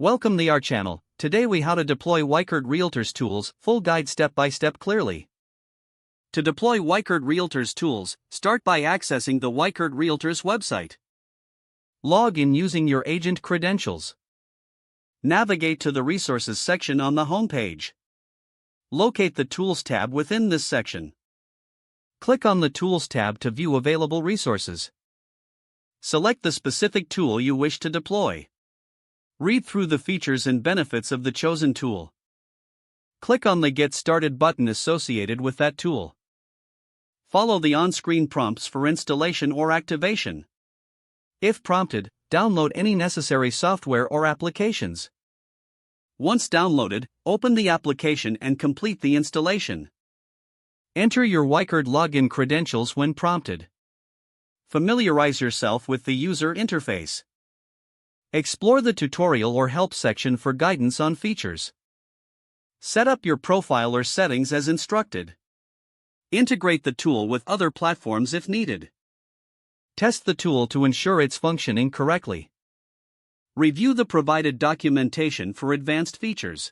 Welcome to our channel. Today we how to deploy Weichert Realtors tools, full guide step by step clearly. To deploy Weichert Realtors tools, start by accessing the Weichert Realtors website. Log in using your agent credentials. Navigate to the resources section on the home page. Locate the Tools tab within this section. Click on the Tools tab to view available resources. Select the specific tool you wish to deploy. Read through the features and benefits of the chosen tool. Click on the Get Started button associated with that tool. Follow the on-screen prompts for installation or activation. If prompted, download any necessary software or applications. Once downloaded, open the application and complete the installation. Enter your Weichert login credentials when prompted. Familiarize yourself with the user interface. Explore the tutorial or help section for guidance on features. Set up your profile or settings as instructed. Integrate the tool with other platforms if needed. Test the tool to ensure it's functioning correctly. Review the provided documentation for advanced features.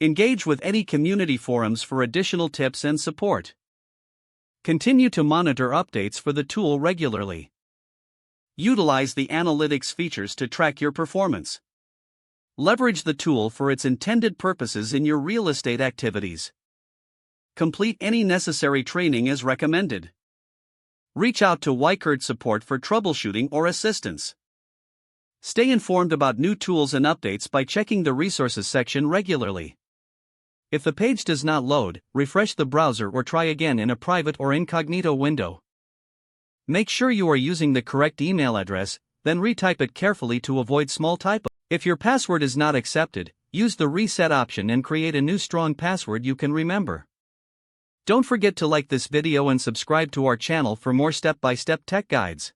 Engage with any community forums for additional tips and support. Continue to monitor updates for the tool regularly. Utilize the analytics features to track your performance. Leverage the tool for its intended purposes in your real estate activities. Complete any necessary training as recommended. Reach out to Weichert support for troubleshooting or assistance. Stay informed about new tools and updates by checking the resources section regularly. If the page does not load, refresh the browser or try again in a private or incognito window. Make sure you are using the correct email address, then retype it carefully to avoid small typos. If your password is not accepted, use the reset option and create a new strong password you can remember. Don't forget to like this video and subscribe to our channel for more step-by-step tech guides.